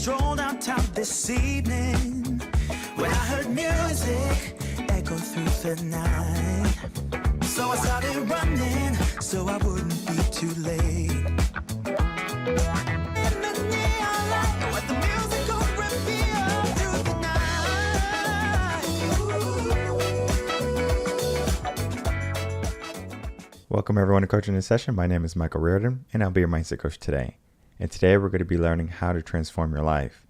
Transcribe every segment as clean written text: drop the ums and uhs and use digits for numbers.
stroll downtown this evening when I heard music echo through the night. So I started running so I wouldn't be too late. In the neon light, let the music go reveal through the night. Welcome everyone to Coaching in Session. My name is Michael Rearden and I'll be your mindset coach today. And today we're going to be learning how to transform your life.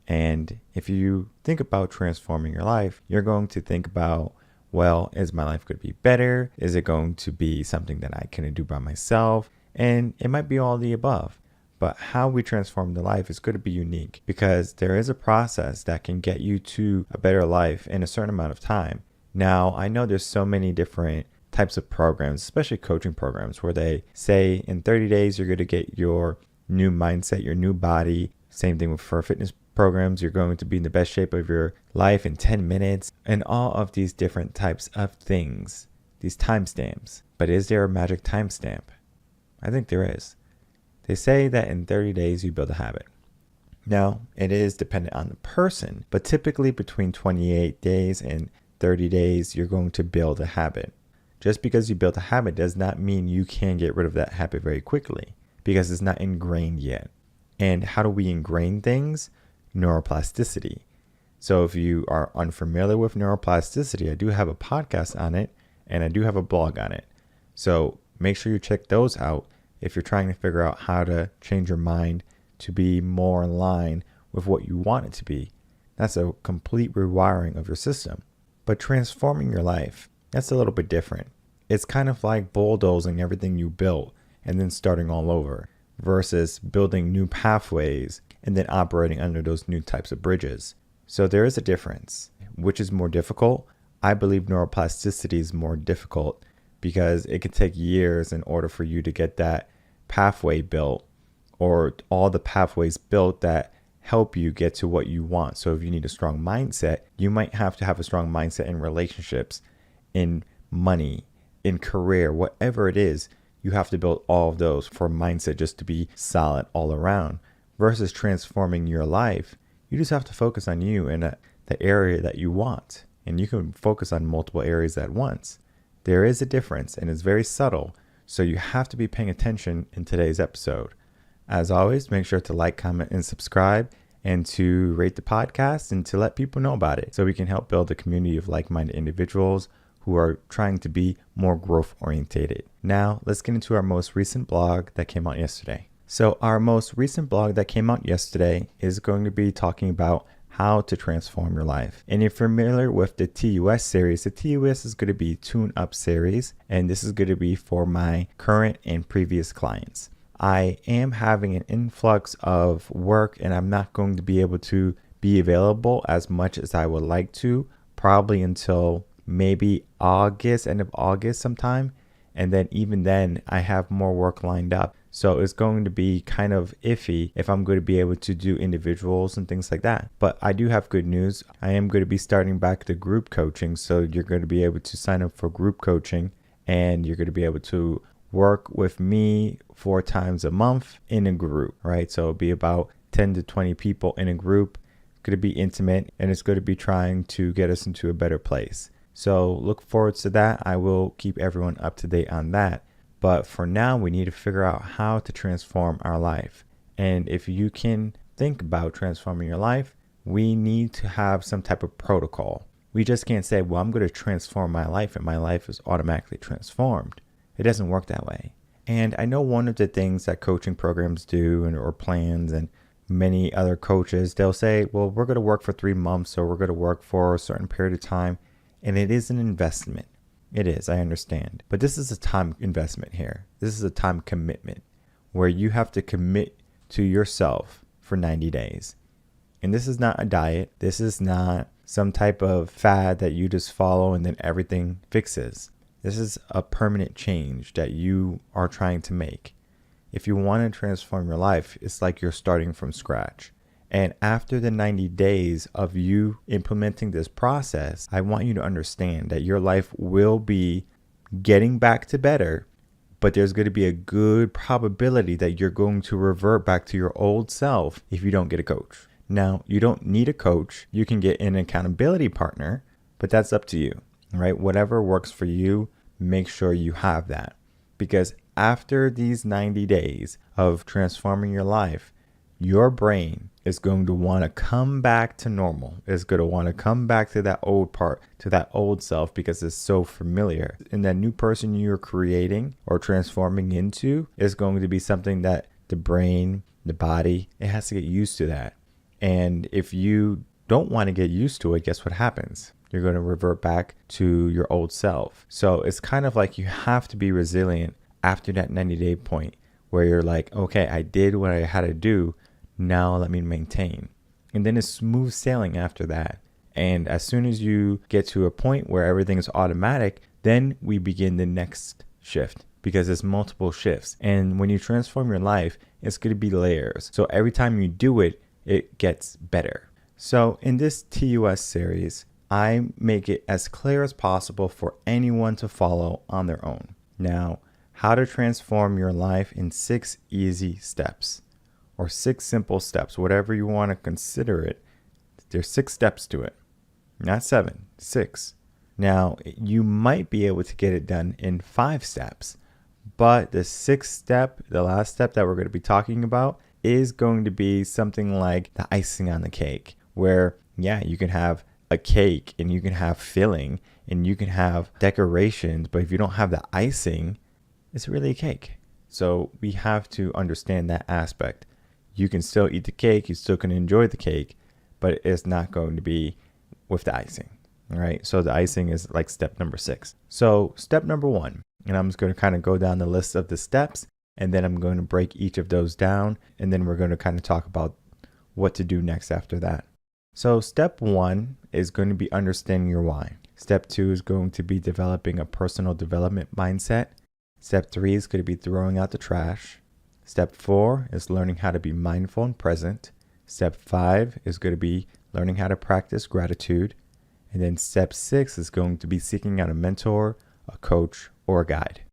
And if you think about transforming your life, you're going to think about, well, is my life going to be better? Is it going to be something that I can do by myself? And it might be all the above. But how we transform the life is going to be unique because there is a process that can get you to a better life in a certain amount of time. Now, I know there's so many different types of programs, especially coaching programs, where they say in 30 days you're going to get your new mindset, your new body. Same thing for fitness programs. You're going to be in the best shape of your life in 10 minutes and all of these different types of things, these timestamps. But is there a magic timestamp? I think there is. They say that in 30 days you build a habit. Now, it is dependent on the person, but typically between 28 days and 30 days, you're going to build a habit. Just because you build a habit does not mean you can get rid of that habit very quickly because it's not ingrained yet. And how do we ingrain things? Neuroplasticity. So if you are unfamiliar with neuroplasticity, I do have a podcast on it and I do have a blog on it. So make sure you check those out if you're trying to figure out how to change your mind to be more in line with what you want it to be. That's a complete rewiring of your system. But transforming your life, that's a little bit different. It's kind of like bulldozing everything you built and then starting all over versus building new pathways and then operating under those new types of bridges. So there is a difference. Which is more difficult? I believe neuroplasticity is more difficult because it could take years in order for you to get that pathway built or all the pathways built that help you get to what you want. So if you need a strong mindset, you might have to have a strong mindset in relationships, in money, in career, whatever it is. You have to build all of those for mindset just to be solid all around. Versus transforming your life, you just have to focus on you and the area that you want. And you can focus on multiple areas at once. There is a difference and it's very subtle. So you have to be paying attention in today's episode. As always, make sure to like, comment, and subscribe and to rate the podcast and to let people know about it so we can help build a community of like-minded individuals who are trying to be more growth orientated. Now, let's get into our most recent blog that came out yesterday. So our most recent blog that came out yesterday is going to be talking about how to transform your life. And if you're familiar with the TUS series, the TUS is going to be Tune Up series, and this is going to be for my current and previous clients. I am having an influx of work and I'm not going to be able to be available as much as I would like to, probably until maybe August, end of August sometime. And then even then I have more work lined up. So it's going to be kind of iffy if I'm going to be able to do individuals and things like that. But I do have good news. I am going to be starting back the group coaching. So you're going to be able to sign up for group coaching and you're going to be able to work with me 4 times a month in a group, right? So it'll be about 10 to 20 people in a group. It's going to be intimate and it's going to be trying to get us into a better place. So look forward to that. I will keep everyone up to date on that. But for now, we need to figure out how to transform our life. And if you can think about transforming your life, we need to have some type of protocol. We just can't say, well, I'm going to transform my life and my life is automatically transformed. It doesn't work that way. And I know one of the things that coaching programs do or plans and many other coaches, they'll say, well, we're going to work for 3 months or we're going to work for a certain period of time. And it is an investment. It is, I understand. But this is a time investment here. This is a time commitment where you have to commit to yourself for 90 days. And this is not a diet. This is not some type of fad that you just follow and then everything fixes. This is a permanent change that you are trying to make. If you want to transform your life, it's like you're starting from scratch. And after the 90 days of you implementing this process, I want you to understand that your life will be getting back to better, but there's going to be a good probability that you're going to revert back to your old self if you don't get a coach. Now, you don't need a coach. You can get an accountability partner, but that's up to you, right? Whatever works for you, make sure you have that. Because after these 90 days of transforming your life, your brain is going to want to come back to normal. It's going to want to come back to that old part, to that old self, because it's so familiar. And that new person you're creating or transforming into is going to be something that the brain, the body, it has to get used to that. And if you don't want to get used to it, guess what happens? You're going to revert back to your old self. So it's kind of like you have to be resilient after that 90-day point where you're like, okay, I did what I had to do. Now let me maintain. And then it's smooth sailing after that. And as soon as you get to a point where everything is automatic, then we begin the next shift, because there's multiple shifts. And when you transform your life, it's going to be layers. So every time you do it, it gets better. So in this TUS series, I make it as clear as possible for anyone to follow on their own. Now, how to transform your life in 6 easy steps, or 6 simple steps, whatever you want to consider it. There's 6 steps to it, not 7, 6. Now, you might be able to get it done in 5 steps, but the 6th step, the last step that we're going to be talking about, is going to be something like the icing on the cake, where, yeah, you can have a cake and you can have filling and you can have decorations, but if you don't have the icing, it's really a cake. So we have to understand that aspect. You can still eat the cake, you still can enjoy the cake, but it's not going to be with the icing, all right? So the icing is like step number 6. So step number 1, and I'm just going to kind of go down the list of the steps, and then I'm going to break each of those down, and then we're going to kind of talk about what to do next after that. So step 1 is going to be understanding your why. Step 2 is going to be developing a personal development mindset. Step 3 is going to be throwing out the trash. Step 4 is learning how to be mindful and present. Step 5 is going to be learning how to practice gratitude. And then step 6 is going to be seeking out a mentor, a coach, or a guide.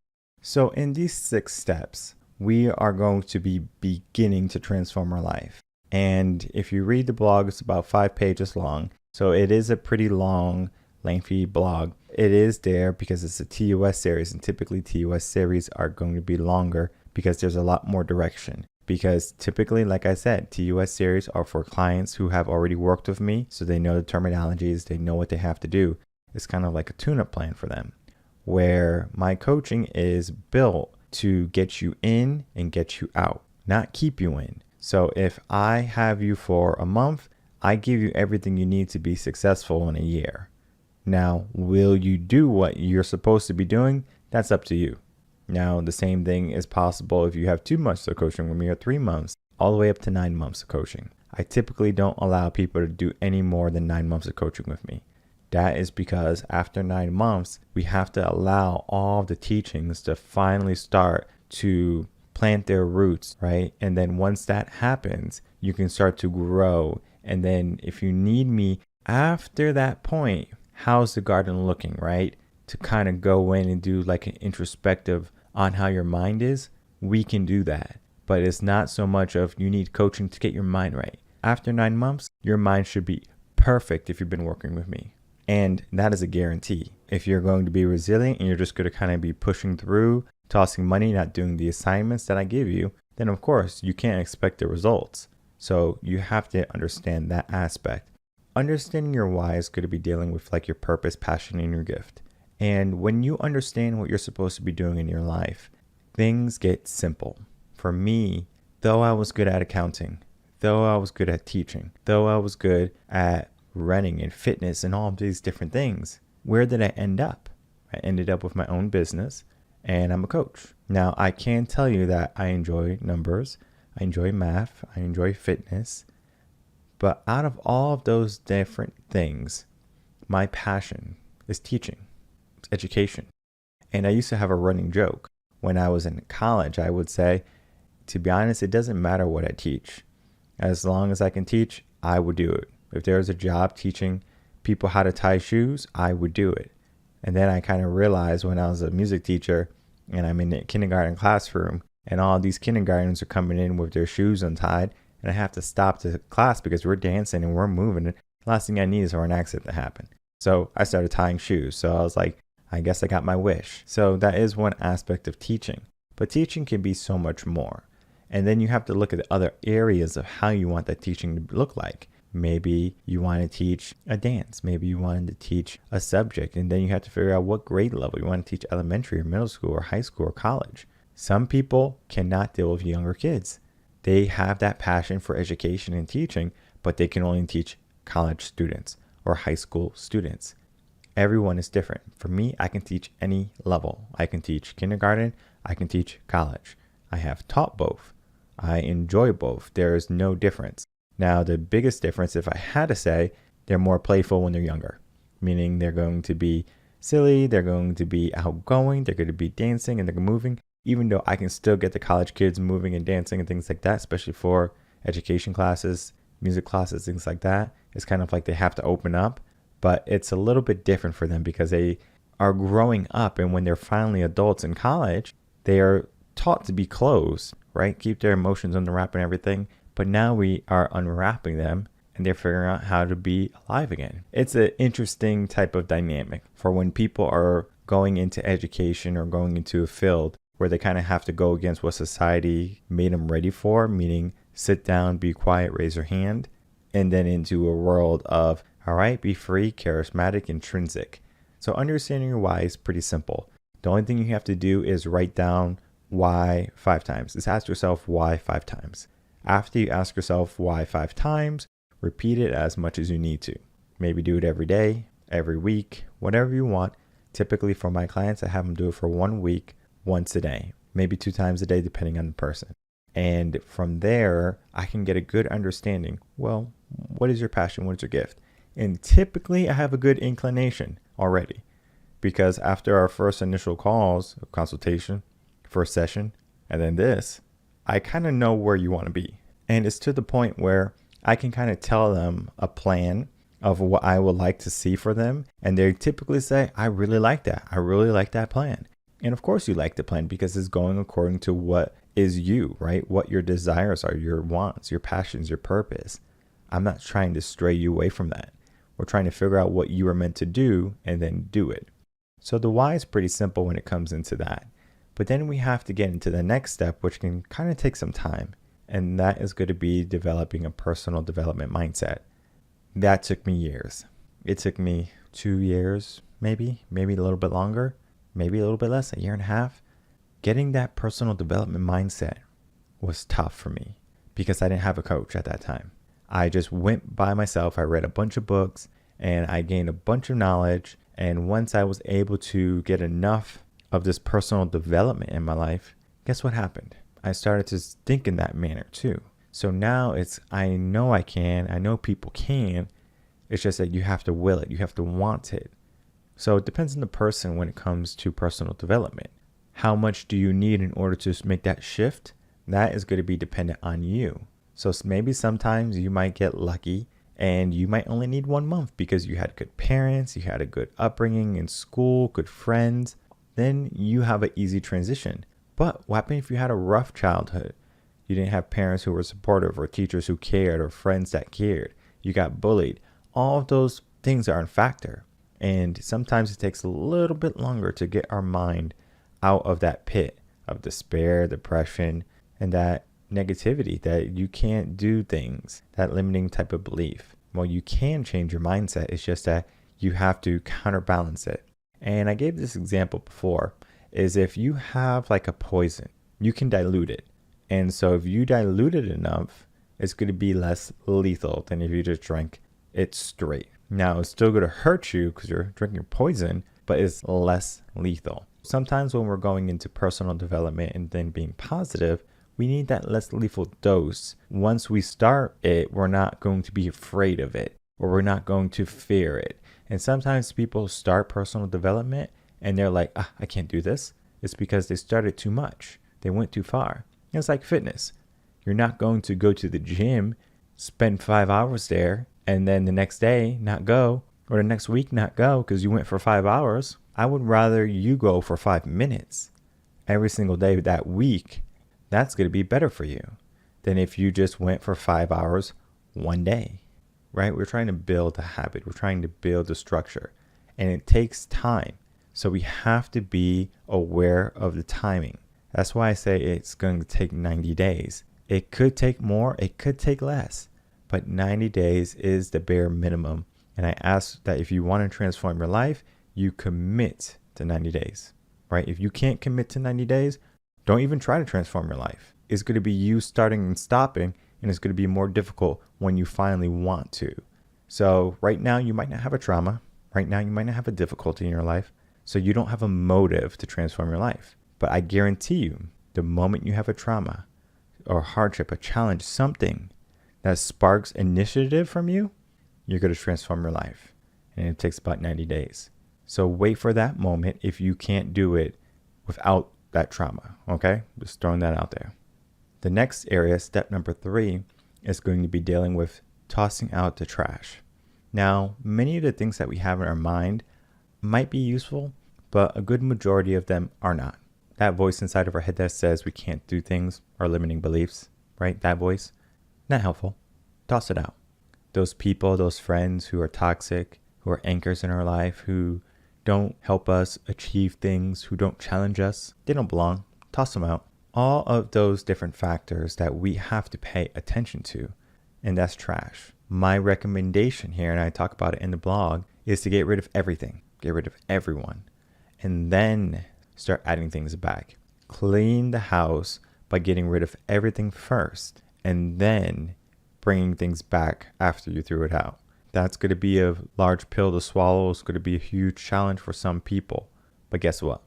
So in these 6 steps, we are going to be beginning to transform our life. And if you read the blog, it's about 5 pages long. So it is a pretty long, lengthy blog. It is there because it's a TUS series, and typically TUS series are going to be longer because there's a lot more direction. Because typically, like I said, TUS series are for clients who have already worked with me, so they know the terminologies, they know what they have to do. It's kind of like a tune-up plan for them, where my coaching is built to get you in and get you out, not keep you in. So if I have you for a month, I give you everything you need to be successful in a year. Now, will you do what you're supposed to be doing? That's up to you. Now, the same thing is possible if you have 2 months of coaching with me, or 3 months, all the way up to 9 months of coaching. I typically don't allow people to do any more than 9 months of coaching with me. That is because after 9 months, we have to allow all the teachings to finally start to plant their roots, right? And then once that happens, you can start to grow. And then if you need me after that point, how's the garden looking, right? To kind of go in and do like an introspective on how your mind is, we can do that. But it's not so much of you need coaching to get your mind right. After 9 months, your mind should be perfect if you've been working with me. And that is a guarantee. If you're going to be resilient and you're just going to kind of be pushing through, tossing money, not doing the assignments that I give you, then of course you can't expect the results. So you have to understand that aspect. Understanding your why is going to be dealing with like your purpose, passion, and your gift. And when you understand what you're supposed to be doing in your life, things get simple. For me, though I was good at accounting, though I was good at teaching, though I was good at running and fitness and all of these different things, where did I end up? I ended up with my own business, and I'm a coach. Now, I can tell you that I enjoy numbers, I enjoy math, I enjoy fitness, but out of all of those different things, my passion is teaching. It's education. And I used to have a running joke. When I was in college, I would say, to be honest, it doesn't matter what I teach. As long as I can teach, I would do it. If there was a job teaching people how to tie shoes, I would do it. And then I kind of realized when I was a music teacher and I'm in the kindergarten classroom and all these kindergartners are coming in with their shoes untied, and I have to stop the class because we're dancing and we're moving. And the last thing I need is for an accident to happen. So I started tying shoes. So I was like, I guess I got my wish. So that is one aspect of teaching. But teaching can be so much more. And then you have to look at the other areas of how you want that teaching to look like. Maybe you want to teach a dance. Maybe you wanted to teach a subject. And then you have to figure out what grade level. You want to teach elementary or middle school or high school or college. Some people cannot deal with younger kids. They have that passion for education and teaching, but they can only teach college students or high school students. Everyone is different. For me, I can teach any level. I can teach kindergarten. I can teach college. I have taught both. I enjoy both. There is no difference. Now, the biggest difference, if I had to say, they're more playful when they're younger, meaning they're going to be silly, they're going to be outgoing, they're going to be dancing and they're moving, even though I can still get the college kids moving and dancing and things like that, especially for education classes, music classes, things like that. It's kind of like they have to open up, but it's a little bit different for them because they are growing up, and when they're finally adults in college, they are taught to be closed, right? Keep their emotions under wrap and everything. But now we are unwrapping them and they're figuring out how to be alive again. It's an interesting type of dynamic for when people are going into education or going into a field where they kind of have to go against what society made them ready for, meaning sit down, be quiet, raise your hand, and then into a world of, all right, be free, charismatic, intrinsic. So understanding your why is pretty simple. The only thing you have to do is write down why 5 times. Just ask yourself why 5 times. After you ask yourself why 5 times, repeat it as much as you need to. Maybe do it every day, every week, whatever you want. Typically for my clients, I have them do it for 1 week, once a day, maybe 2 times a day, depending on the person. And from there, I can get a good understanding. Well, what is your passion? What is your gift? And typically I have a good inclination already, because after our first initial calls, consultation, first session, and then this, I kind of know where you want to be. And it's to the point where I can kind of tell them a plan of what I would like to see for them. And they typically say, I really like that. I really like that plan. And of course you like the plan because it's going according to what is you, right? What your desires are, your wants, your passions, your purpose. I'm not trying to stray you away from that. We're trying to figure out what you are meant to do and then do it. So the why is pretty simple when it comes into that. But then we have to get into the next step, which can kind of take some time. And that is going to be developing a personal development mindset. That took me years. It took me 2 years, maybe a little bit longer, maybe a little bit less, 1.5 years. Getting that personal development mindset was tough for me because I didn't have a coach at that time. I just went by myself. I read a bunch of books and I gained a bunch of knowledge. And once I was able to get enough of this personal development in my life, guess what happened? I started to think in that manner too. So now it's, I know I can, I know people can. It's just that you have to will it. You have to want it. So it depends on the person when it comes to personal development. How much do you need in order to make that shift? That is going to be dependent on you. So maybe sometimes you might get lucky and you might only need 1 month because you had good parents, you had a good upbringing in school, good friends. Then you have an easy transition. But what happened if you had a rough childhood? You didn't have parents who were supportive or teachers who cared or friends that cared. You got bullied. All of those things are a factor. And sometimes it takes a little bit longer to get our mind out of that pit of despair, depression, and that negativity that you can't do things, that limiting type of belief. Well, you can change your mindset. It's just that you have to counterbalance it. And I gave this example before, is if you have like a poison, you can dilute it. And so if you dilute it enough, it's going to be less lethal than if you just drank it straight. Now, it's still going to hurt you because you're drinking poison, but it's less lethal. Sometimes when we're going into personal development and then being positive, we need that less lethal dose. Once we start it, we're not going to be afraid of it, or we're not going to fear it. And sometimes people start personal development and they're like, I can't do this. It's because they started too much. They went too far. And it's like fitness. You're not going to go to the gym, spend 5 hours there, and then the next day not go, or the next week not go because you went for 5 hours. I would rather you go for 5 minutes every single day that week. That's going to be better for you than if you just went for 5 hours one day, right? We're trying to build a habit. We're trying to build a structure, and it takes time. So we have to be aware of the timing. That's why I say it's going to take 90 days. It could take more, it could take less, but 90 days is the bare minimum. And I ask that if you want to transform your life, you commit to 90 days, right? If you can't commit to 90 days, don't even try to transform your life. It's going to be you starting and stopping, and it's going to be more difficult when you finally want to. So right now you might not have a trauma. Right now you might not have a difficulty in your life. So you don't have a motive to transform your life. But I guarantee you, the moment you have a trauma or hardship, a challenge, something that sparks initiative from you, you're going to transform your life. And it takes about 90 days. So wait for that moment if you can't do it without that trauma, okay? Just throwing that out there. The next area, step number 3, is going to be dealing with tossing out the trash. Now, many of the things that we have in our mind might be useful, but a good majority of them are not. That voice inside of our head that says we can't do things, our limiting beliefs, right? That voice, not helpful. Toss it out. Those people, those friends who are toxic, who are anchors in our life, who don't help us achieve things, who don't challenge us, they don't belong. Toss them out. All of those different factors that we have to pay attention to, and that's trash. My recommendation here, and I talk about it in the blog, is to get rid of everything. Get rid of everyone. And then start adding things back. Clean the house by getting rid of everything first, and then bringing things back after you threw it out. That's going to be a large pill to swallow. It's going to be a huge challenge for some people. But guess what?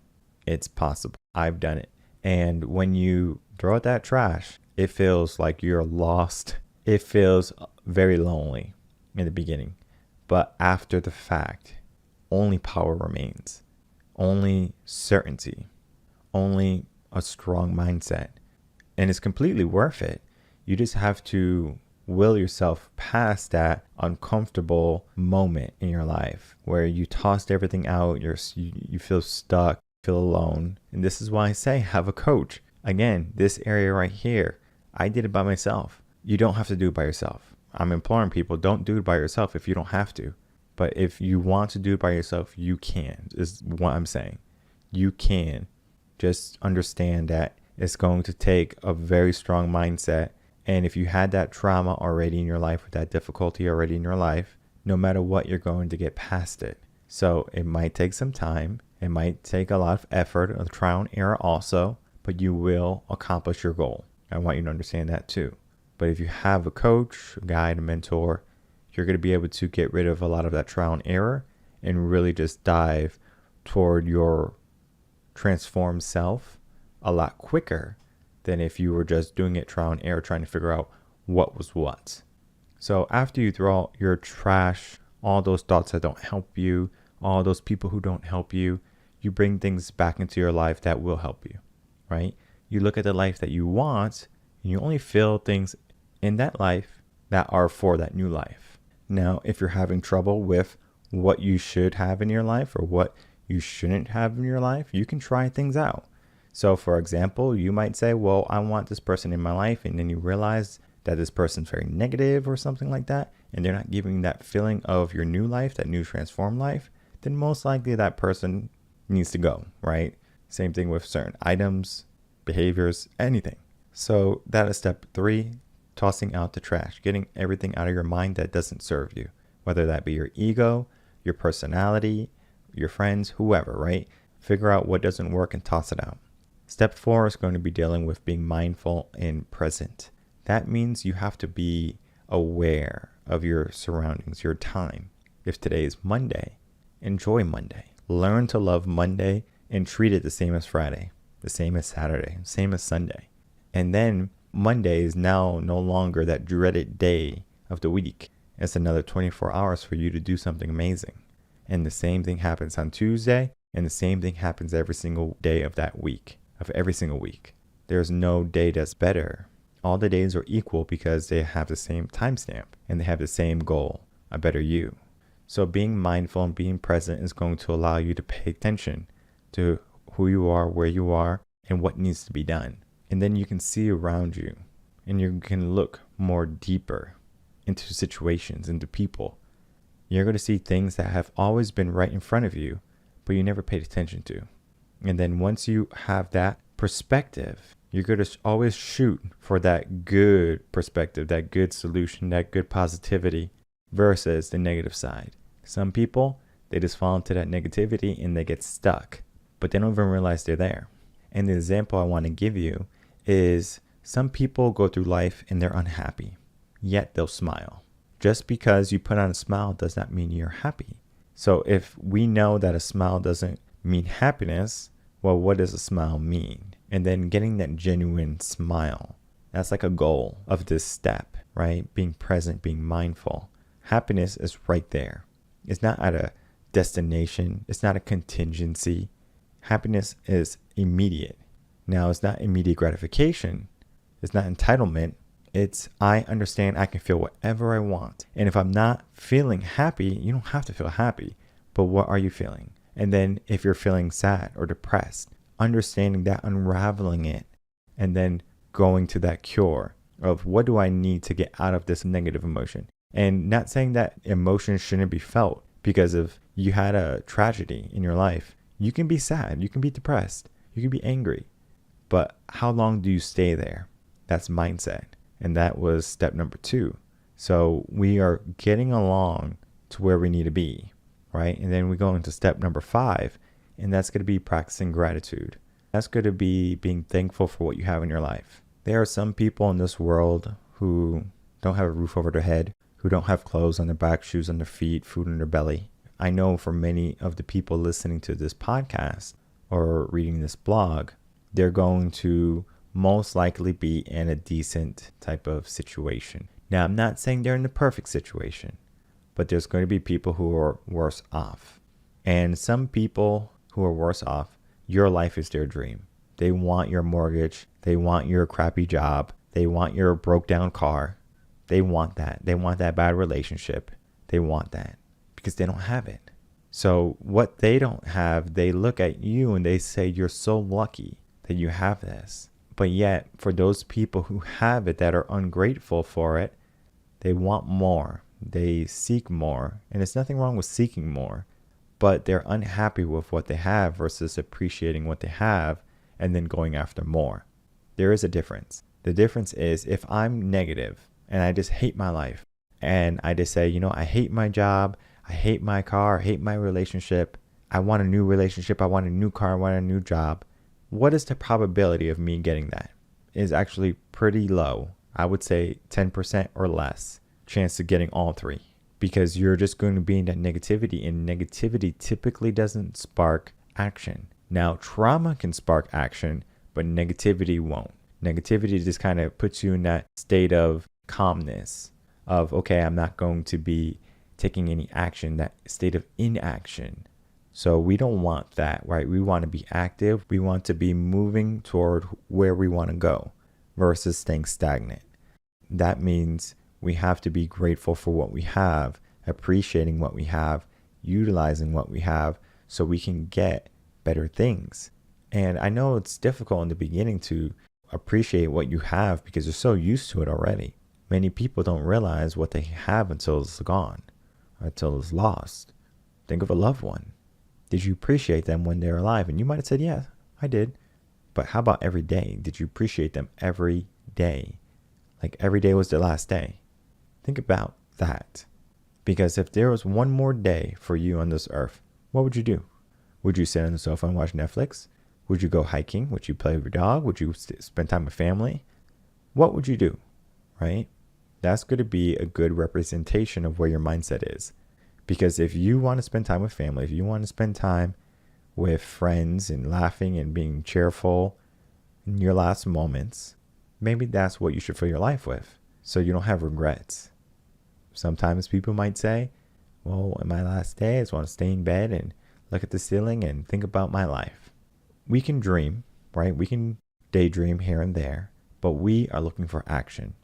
It's possible. I've done it. And when you throw out that trash, it feels like you're lost. It feels very lonely in the beginning. But after the fact, only power remains. Only certainty. Only a strong mindset. And it's completely worth it. You just have to will yourself past that uncomfortable moment in your life where you tossed everything out, you feel stuck, feel alone. And this is why I say have a coach. Again, this area right here, I did it by myself. You don't have to do it by yourself. I'm imploring people, don't do it by yourself if you don't have to. But if you want to do it by yourself, you can, is what I'm saying. You can. Just understand that it's going to take a very strong mindset. And if you had that trauma already in your life, or that difficulty already in your life, no matter what, you're going to get past it. So it might take some time. It might take a lot of effort, a trial and error also, but you will accomplish your goal. I want you to understand that too. But if you have a coach, a guide, a mentor, you're going to be able to get rid of a lot of that trial and error and really just dive toward your transformed self a lot quicker than if you were just doing it trial and error, trying to figure out what was what. So after you throw out your trash, all those thoughts that don't help you, all those people who don't help you, you bring things back into your life that will help you, right? You look at the life that you want, and you only feel things in that life that are for that new life. Now, if you're having trouble with what you should have in your life or what you shouldn't have in your life, you can try things out. So for example, you might say, well, I want this person in my life, and then you realize that this person's very negative or something like that, and they're not giving that feeling of your new life, that new transformed life, then most likely that person needs to go, right? Same thing with certain items, behaviors, anything. So that is step 3, tossing out the trash, getting everything out of your mind that doesn't serve you, whether that be your ego, your personality, your friends, whoever, right? Figure out what doesn't work and toss it out. Step 4 is going to be dealing with being mindful and present. That means you have to be aware of your surroundings, your time. If today is Monday, enjoy Monday. Learn to love Monday and treat it the same as Friday, the same as Saturday, same as Sunday. And then Monday is now no longer that dreaded day of the week. It's another 24 hours for you to do something amazing. And the same thing happens on Tuesday, and the same thing happens every single day of that week, of every single week. There's no day that's better. All the days are equal because they have the same timestamp and they have the same goal, a better you. So being mindful and being present is going to allow you to pay attention to who you are, where you are, and what needs to be done. And then you can see around you and you can look more deeper into situations, into people. You're going to see things that have always been right in front of you, but you never paid attention to. And then once you have that perspective, you're going to always shoot for that good perspective, that good solution, that good positivity versus the negative side. Some people, they just fall into that negativity and they get stuck, but they don't even realize they're there. And the example I want to give you is some people go through life and they're unhappy, yet they'll smile. Just because you put on a smile does not mean you're happy. So if we know that a smile doesn't mean happiness, well, what does a smile mean? And then getting that genuine smile, that's like a goal of this step, right? Being present, being mindful. Happiness is right there. It's not at a destination. It's not a contingency. Happiness is immediate. Now, it's not immediate gratification. It's not entitlement. It's I understand I can feel whatever I want. And if I'm not feeling happy, you don't have to feel happy. But what are you feeling? And then if you're feeling sad or depressed, understanding that, unraveling it, and then going to that cure of what do I need to get out of this negative emotion? And not saying that emotions shouldn't be felt, because if you had a tragedy in your life, you can be sad, you can be depressed, you can be angry. But how long do you stay there? That's mindset. And that was step number 2. So we are getting along to where we need to be, right? And then we go into step number 5, and that's going to be practicing gratitude. That's going to be being thankful for what you have in your life. There are some people in this world who don't have a roof over their head, who don't have clothes on their back, shoes on their feet, food in their belly. I know for many of the people listening to this podcast or reading this blog, they're going to most likely be in a decent type of situation. Now, I'm not saying they're in the perfect situation, but there's going to be people who are worse off. And some people who are worse off, your life is their dream. They want your mortgage. They want your crappy job. They want your broke down car. They want that. They want that bad relationship. They want that because they don't have it. So what they don't have, they look at you and they say, you're so lucky that you have this. But yet, for those people who have it that are ungrateful for it, they want more. They seek more. And there's nothing wrong with seeking more. But they're unhappy with what they have versus appreciating what they have and then going after more. There is a difference. The difference is if I'm negative and I just hate my life and I just say, I hate my job, I hate my car, I hate my relationship, I want a new relationship, I want a new car, I want a new job. What is the probability of me getting that? It is actually pretty low. I would say 10% or less chance of getting all 3. Because you're just going to be in that negativity, and negativity typically doesn't spark action. Now, trauma can spark action, but negativity won't. Negativity just kind of puts you in that state of calmness of, okay, I'm not going to be taking any action, that state of inaction. So we don't want that, right? We want to be active. We want to be moving toward where we want to go versus staying stagnant. That means we have to be grateful for what we have, appreciating what we have, utilizing what we have so we can get better things. And I know it's difficult in the beginning to appreciate what you have because you're so used to it already. Many people don't realize what they have until it's gone, until it's lost. Think of a loved one. Did you appreciate them when they're alive? And you might have said, yeah, I did. But how about every day? Did you appreciate them every day? Like every day was the last day. Think about that. Because if there was one more day for you on this earth, what would you do? Would you sit on the sofa and watch Netflix? Would you go hiking? Would you play with your dog? Would you spend time with family? What would you do? Right? That's going to be a good representation of where your mindset is. Because if you want to spend time with family, if you want to spend time with friends and laughing and being cheerful in your last moments, maybe that's what you should fill your life with. So you don't have regrets. Sometimes people might say, well, in my last day, I just want to stay in bed and look at the ceiling and think about my life. We can dream, right? We can daydream here and there, but we are looking for action.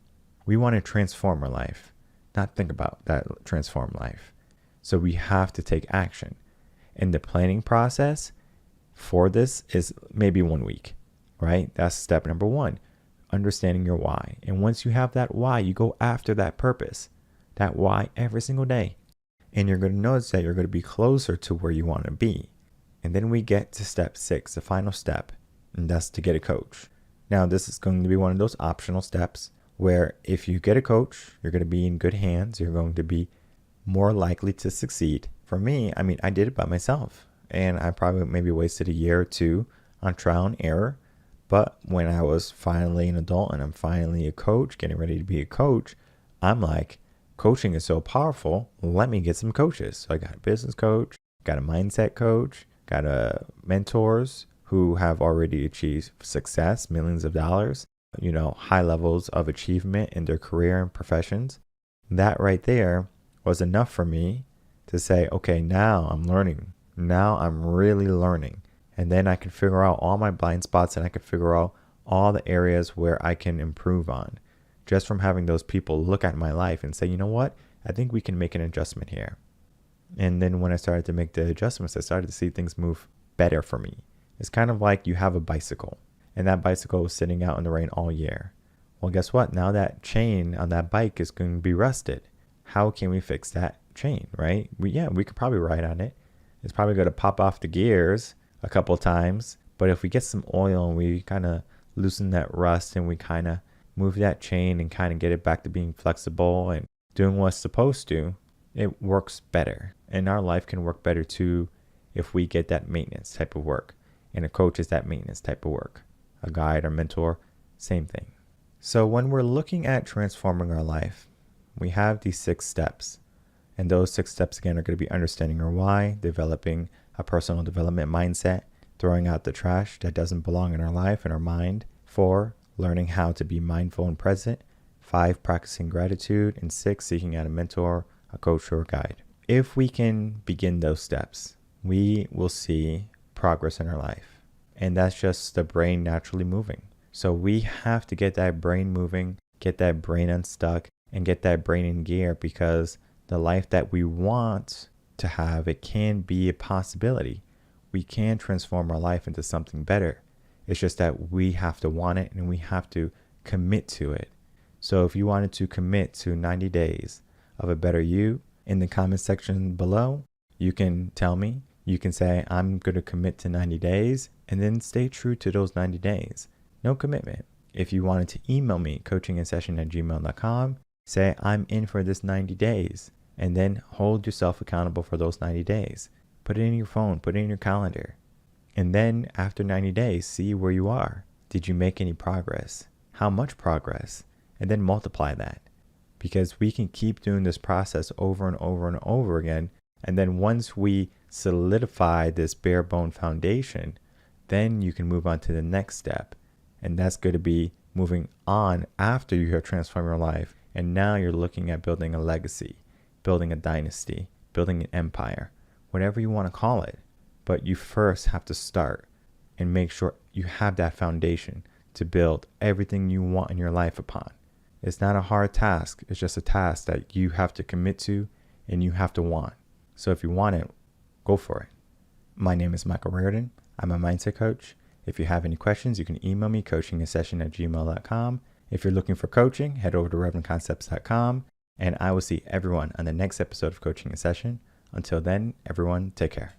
We want to transform our life, not think about that transform life. So we have to take action. And the planning process for this is maybe 1 week, right? That's step number 1. understanding your why. And once you have that why, you go after that purpose, that why every single day. And you're going to notice that you're going to be closer to where you want to be. And then we get to step 6, the final step, and that's to get a coach. Now, this is going to be one of those optional steps where if you get a coach, you're going to be in good hands. You're going to be more likely to succeed. For me, I did it by myself, and I probably maybe wasted a year or two on trial and error. But when I was finally an adult and I'm finally a coach, getting ready to be a coach, I'm like, coaching is so powerful. Let me get some coaches. So I got a business coach, got a mindset coach, got mentors who have already achieved success, millions of dollars, high levels of achievement in their career and professions. That right there was enough for me to say, okay, now I'm learning. Now I'm really learning. And then I can figure out all my blind spots, and I can figure out all the areas where I can improve on. Just from having those people look at my life and say, you know what, I think we can make an adjustment here. And then when I started to make the adjustments, I started to see things move better for me. It's kind of like you have a bicycle, and that bicycle was sitting out in the rain all year. Well, guess what? Now that chain on that bike is going to be rusted. How can we fix that chain, right? We could probably ride on it. It's probably going to pop off the gears a couple of times, but if we get some oil and we kind of loosen that rust and we kind of move that chain and kind of get it back to being flexible and doing what it's supposed to, it works better. And our life can work better too if we get that maintenance type of work. And a coach is that maintenance type of work. A guide or mentor, same thing. So when we're looking at transforming our life, we have these 6 steps. And those 6 steps, again, are going to be understanding our why, developing a personal development mindset, throwing out the trash that doesn't belong in our life and our mind. 4, learning how to be mindful and present. 5, practicing gratitude. And 6, seeking out a mentor, a coach, or a guide. If we can begin those steps, we will see progress in our life. And that's just the brain naturally moving. So we have to get that brain moving, get that brain unstuck, and get that brain in gear, because the life that we want to have, it can be a possibility. We can transform our life into something better. It's just that we have to want it and we have to commit to it. So if you wanted to commit to 90 days of a better you, in the comment section below, you can tell me. You can say, I'm going to commit to 90 days, and then stay true to those 90 days. No commitment. If you wanted to email me, coachinginsession@gmail.com, say, I'm in for this 90 days, and then hold yourself accountable for those 90 days. Put it in your phone, put it in your calendar. And then after 90 days, see where you are. Did you make any progress? How much progress? And then multiply that. Because we can keep doing this process over and over and over again. And then once we solidify this bare bone foundation, then you can move on to the next step. And that's going to be moving on after you have transformed your life. And now you're looking at building a legacy, building a dynasty, building an empire, whatever you want to call it. But you first have to start and make sure you have that foundation to build everything you want in your life upon. It's not a hard task. It's just a task that you have to commit to and you have to want. So if you want it, go for it. My name is Michael Rearden. I'm a mindset coach. If you have any questions, you can email me, coachinginsession@gmail.com. If you're looking for coaching, head over to revenconcepts.com, and I will see everyone on the next episode of Coaching in Session. Until then, everyone, take care.